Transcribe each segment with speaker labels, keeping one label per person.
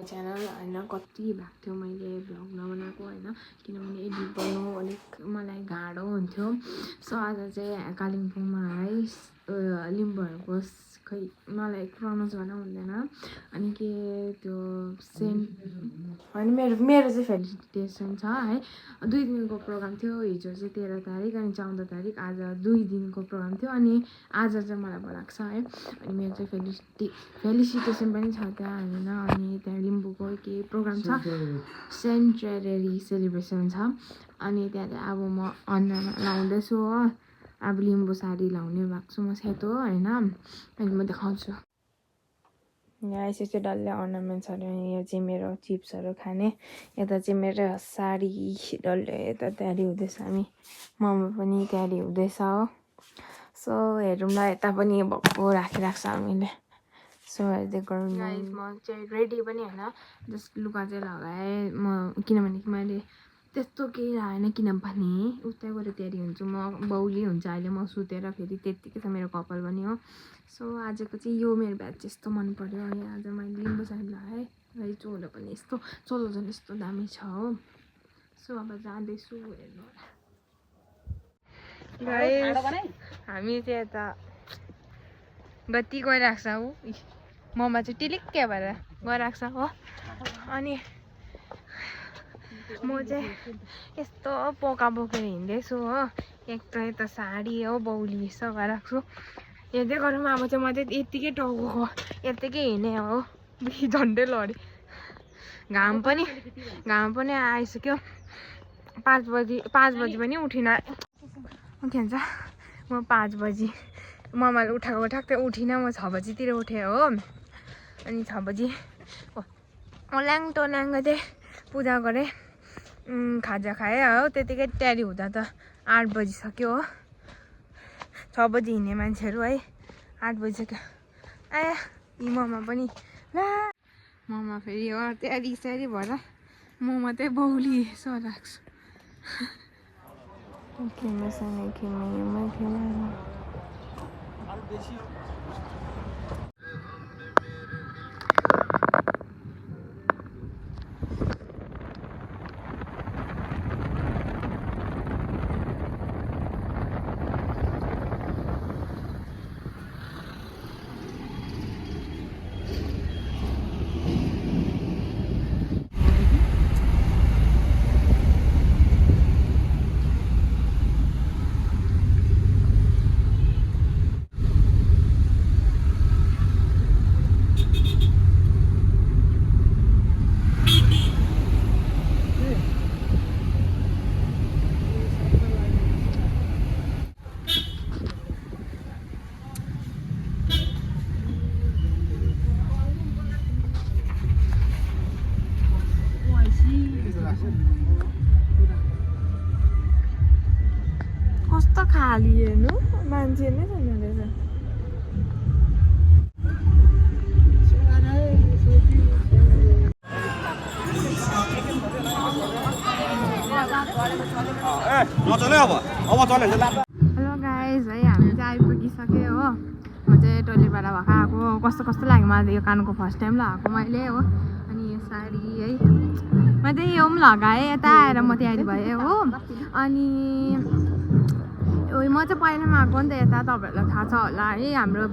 Speaker 1: My channel होइन कति भएको थियो मैले भ्लग नबनाएको होइन किनभने एडिट गर्नु अलिक मलाई गाह्रो हुन्थ्यो सो आज चाहिँ कालिम्पोङमा है लिम्बूहरूको खै मलाई प्रनाउन्स गर्न हुँदैन अनि के त्यो सेन्ट होइन मेरो चाहिँ फेलिसिटेसन छ है 2 दिनको प्रोग्राम थियो हिजो चाहिँ 13 तारिक अनि 14 तारिक आज 2 दिनको प्रोग्राम थियो अनि आज चाहिँ मलाई बोलाएको छ है अनि मेरो चाहिँ फेलिसिटेसन पनि छ त्यहाँ होइन अनि त्यहाँ लिम्बूको के प्रोग्राम छ सेन्चुरी सेलिब्रेसन छ अनि त्यहाँ चाहिँ अब म अनुहारमा लाउँदैछु हो अब लिम्बू साडी लाउने भएको छु म सेतो होइन अनि म देखाउँछु यहाँ यसरी डल्लै अर्नामेन्ट्सहरू यो चाहिँ मेरो चिप्सहरू खाने यता चाहिँ मेरो साडी डल्लै यता तयारी हुँदैछ हामी मम्मी पनि तयारी हुँदैछ हो सो हेरौँला यता पनि भक्कु राखिरहेको छ हामीले सो हेर्दै गरौँ म चाहिँ रेडी पनि होइन जस्ट लुगा चाहिँ लगाएँ म किनभने मैले त्यस्तो केही लागेन किनभने उता गएर तयारी हुन्छु म बाउली हुन्छ अहिले म सुतेर फेरि त्यत्तिकै छ मेरो कपाल पनि हो सो आजको चाहिँ यो मेरो ब्याच यस्तो मन पर्यो अनि आज मैले लिम्बू साडी लगाएँ है चोलो पनि यस्तो चोलो झन् यस्तो दामी छ हो सो अब जाँदैछु हेर्नु हामी चाहिँ यता बत्ती गइरहेको छ ऊ ममा चाहिँ टिलिक्कै भएर गइरहेको छ हो अनि म चाहिँ यस्तो पोका बोकेर हिँड्दैछु हो एक त यता साडी हो बाउली यसो गइरहेको छु हेर्दै गरौँ अब चाहिँ म चाहिँ यत्तिकै टाउको यत्तिकै हिँडेँ हो झन्डै लडेँ घाम पनि आइसक्यो 5 बजी पनि उठिनँ के भन्छ म 5 बजी मम्माले उठाएको ठ्याक्कै उठिनँ म 6 बजीतिर उठेँ हो अनि 6 बजी ओल्याङ टोल्याङ गएँ पूजा गरेँ खाजा खाएँ हो त्यतिकै तयारी हुँदा त 8 बजिसक्यो हो 6 बजी हिँड्ने मान्छेहरू है 8 बजिसक्यो आया यी ममा पनि ला ममा फेरि हो तयारी स्यारी भएर म मात्रै बाउली यसो राख्छु कस्तो खाली हेर्नु मान्छे नै छैन रहेछ हेलो गाइज है हामी चाहिँ आइपुगिसक्यो हो म चाहिँ टोइलेटबाट भएका आएको कस्तो लाग्यो मलाई यो कानको फर्स्ट टाइम लगाएको मैले हो अनि यो साडी है म चाहिँ यो पनि लगाएँ यता आएर म तयारी भएँ हो अनि म चाहिँ पहिलामा आएको नि त यता तपाईँहरूलाई थाहा छ होला है हाम्रो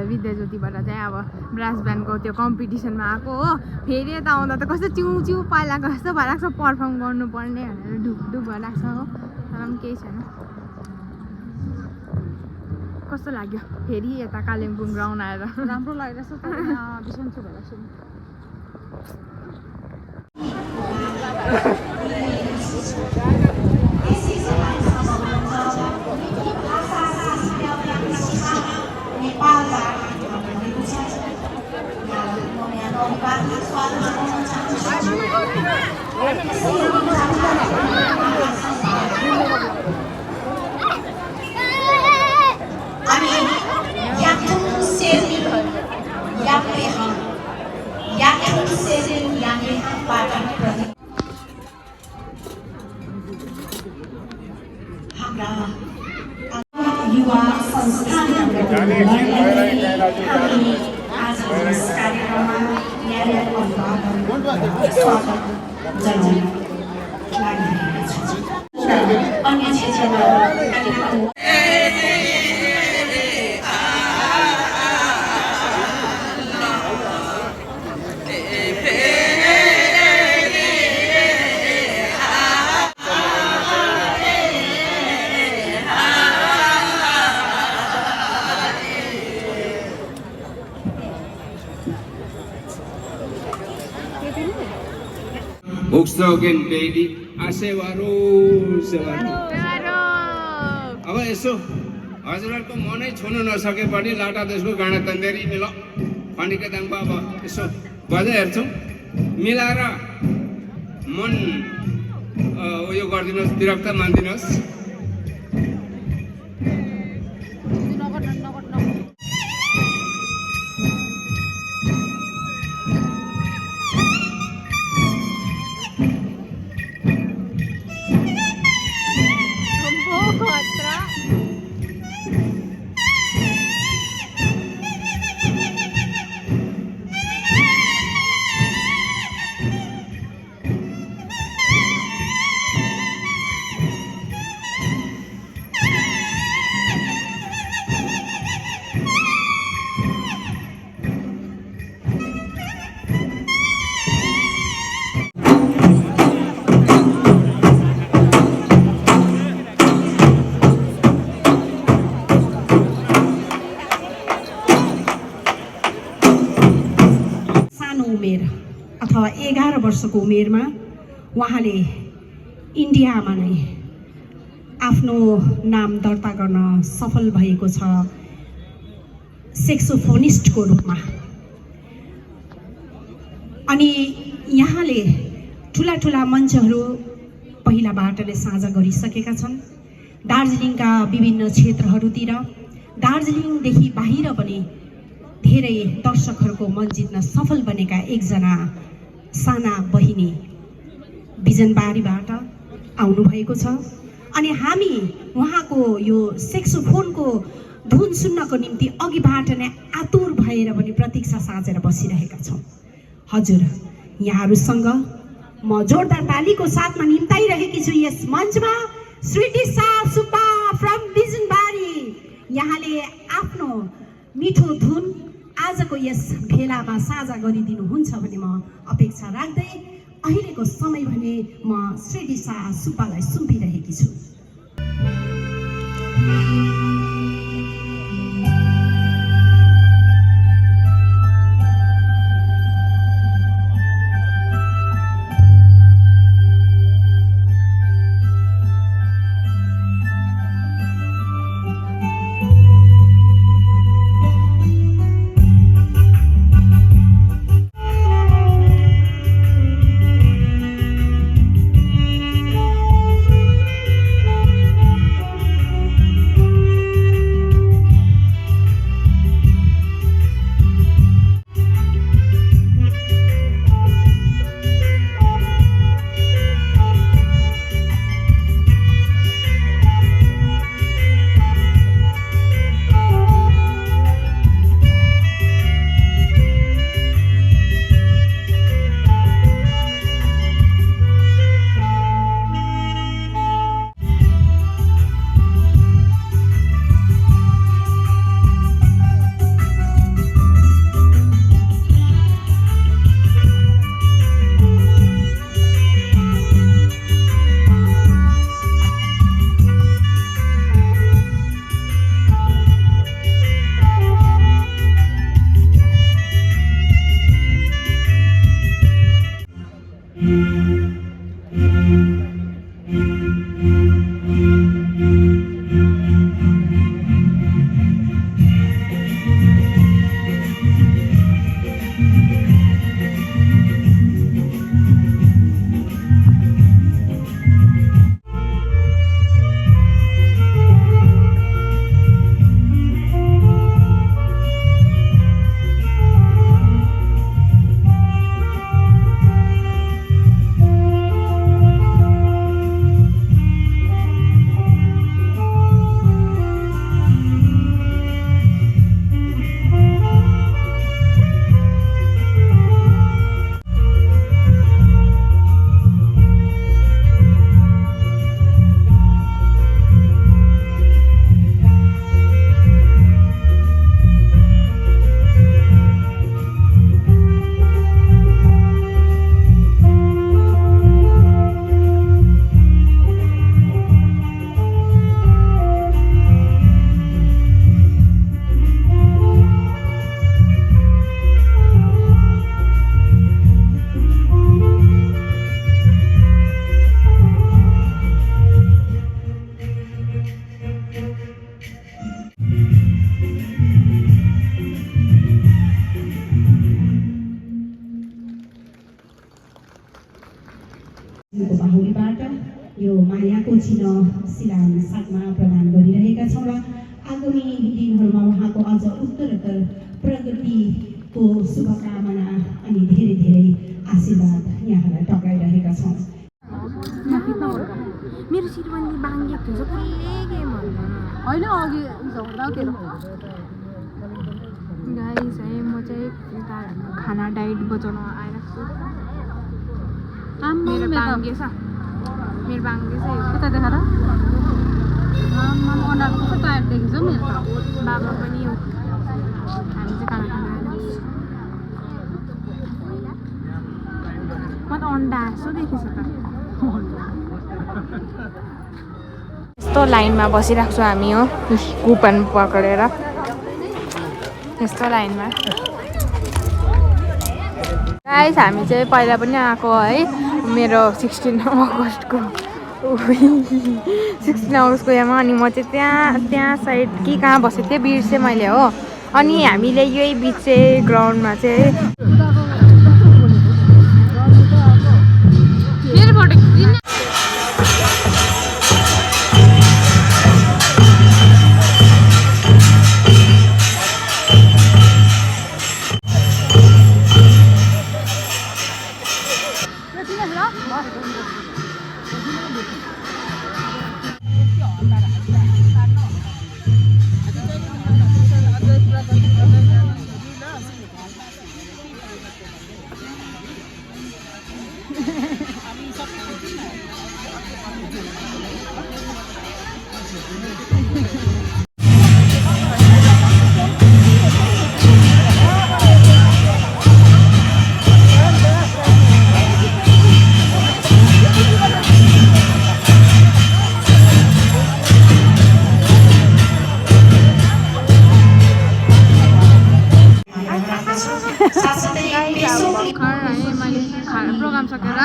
Speaker 1: विद्याज्योतिबाट चाहिँ अब ब्रास ब्यान्डको त्यो कम्पिटिसनमा आएको हो फेरि यता आउँदा त कस्तो चिउ पाइलाको जस्तो भइरहेको छ पर्फर्म गर्नुपर्ने भनेर ढुकढुक भइरहेको छ हो तर पनि केही छैन कस्तो लाग्यो फेरि यता कालिम्पोङ ग्राउन्ड आएर राम्रो लागिरहेछ बिसन्चो भइरहेको युवा संस्थानहरुको आज यस कार्यक्रममा
Speaker 2: तयारी अभिवादन स्वागत जनाउन लागिरहेका छौँ। अन्य क्षेत्रमा कार्यक्रम
Speaker 3: Volkswagen Lady आसेवारो अब यसो हजुरहरूको मनै छुनु नसके पनि लाटा देशको गाडा तन्देरी मिल फन्डीको दामको अब यसो बजाइ हेर्छौँ मिलाएर मन उयो गरिदिनुहोस् विरक्त मानिदिनुहोस्।
Speaker 2: उमेर अथवा 11 वर्षको उमेरमा उहाँले इन्डियामा नै आफ्नो नाम दर्ता गर्न सफल भएको छ सेक्सोफोनिस्टको रूपमा। अनि यहाँले ठुला ठुला मञ्चहरू पहिलाबाट नै साझा गरिसकेका छन्। दार्जिलिङका विभिन्न क्षेत्रहरूतिर दार्जिलिङदेखि बाहिर पनि धेरै दर्शकहरूको मन जित्न सफल बनेका एकजना साना बहिनी बिजनबारीबाट आउनुभएको छ। अनि हामी उहाँको यो सेक्सोफोनको धुन सुन्नको निम्ति अघिबाट नै आतुर भएर पनि प्रतीक्षा साजेर बसिरहेका छौँ। हजुर यहाँहरूसँग म जोरदार तालीको साथमा निम्ताइरहेकी छु यस मञ्चमा स्वीटी सुब्बा फ्रम बिजनबारी। यहाँले आफ्नो मिठो धुन आजको यस भेलामा साझा गरिदिनुहुन्छ भन्ने म अपेक्षा राख्दै अहिलेको समय भने म श्री सुब्बालाई सुम्पिरहेकी छु। मसिनो शिलान्यासमा प्रदान गरिरहेका छौँ र आगामी दिनहरूमा उहाँको अझ उत्तरोत्तर प्रगतिको शुभकामना अनि धेरै धेरै आशीर्वाद यहाँलाई टक्राइरहेका छौँ।
Speaker 1: मेरो शिरबन्दी बाङ्गेको थियो कहिले गेम
Speaker 4: होइन अघि झर्दा के
Speaker 1: गाइस है म चाहिँ यता खाना डाइट बचाउन आइरहेको छु। मेरो बाङ्गे छ
Speaker 4: कता देखाएर अनुहार कस्तो टायर देखेछ मेरो त
Speaker 1: बाबा पनि हामी चाहिँ खाना खान आइरहेको म त अन्डा जस्तो देखेछ त। यस्तो लाइनमा बसिरहेको छु हामी हो कुपन पक्रेर यस्तो लाइनमा। गाइस हामी चाहिँ पहिला पनि आएको है मेरो 16 अगस्तको 16 अगस्तको यामा अनि म चाहिँ त्यहाँ साइड कि कहाँ बसेको थिएँ बिर्सेँ मैले हो। अनि हामीले यही बिच चाहिँ ग्राउन्डमा चाहिँ मेरो फोटो खिच्दिन। प्रोग्राम सकेर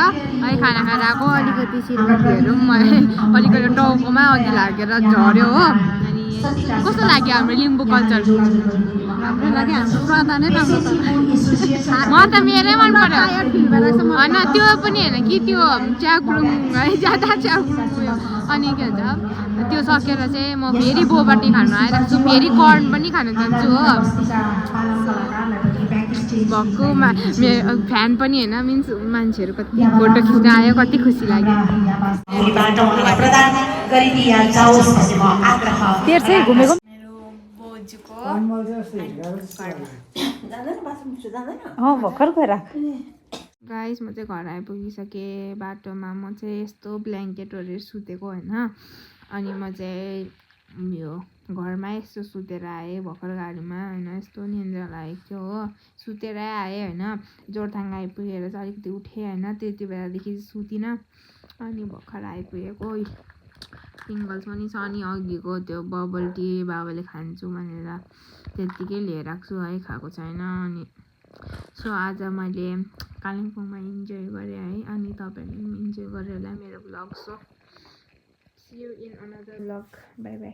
Speaker 1: है खाना खाएर आएको अलिकति शिरबन्दीहरू पनि अलिकति टाउकोमा अघि लागेर झऱ्यो हो। अनि कस्तो लाग्यो हाम्रो लिम्बू कल्चर?
Speaker 4: हाम्रो लागि हाम्रो प्रधा नै राम्रो छ
Speaker 1: म त मेरै मन पर्यो होइन त्यो पनि होइन कि त्यो च्याग्रुङ है ज्यादा च्याग्रुङ उयो अनि के भन्छ त्यो सकेर चाहिँ म फेरि बोबाटी खानु आइरहेको छु फेरि कर्न पनि खानु जान्छु हो। भक्कु फ्यान पनि होइन मिन्स मान्छेहरू कति फोटो खिच्न आयो कति खुसी लाग्यो। घुमेको मेरो बोजूको
Speaker 4: भर्खर गएर
Speaker 1: गाइस म चाहिँ घर आइपुगिसकेँ। बाटोमा म चाहिँ यस्तो ब्ल्याङ्केटहरू सुतेको होइन अनि म चाहिँ यो घरमा यस्तो सुतेर आएँ भर्खर गाडीमा होइन यस्तो निन्द्रा लागेको थियो हो सुतेरै आएँ होइन। जोरथाङ आइपुगेर चाहिँ अलिकति उठेँ होइन त्यति बेलादेखि सुतिनँ अनि भर्खर आइपुगेको टिङ्गल्स पनि छ अनि अघिको त्यो बबल टी बाबाले खान्छु भनेर त्यत्तिकै लिएर आएको छु है खाएको छैन। अनि सो आज मैले कालिम्पोङमा इन्जोय गरेँ है अनि तपाईँहरूले पनि इन्जोय गरेर होला मेरो vlog. So see you in another vlog bye by.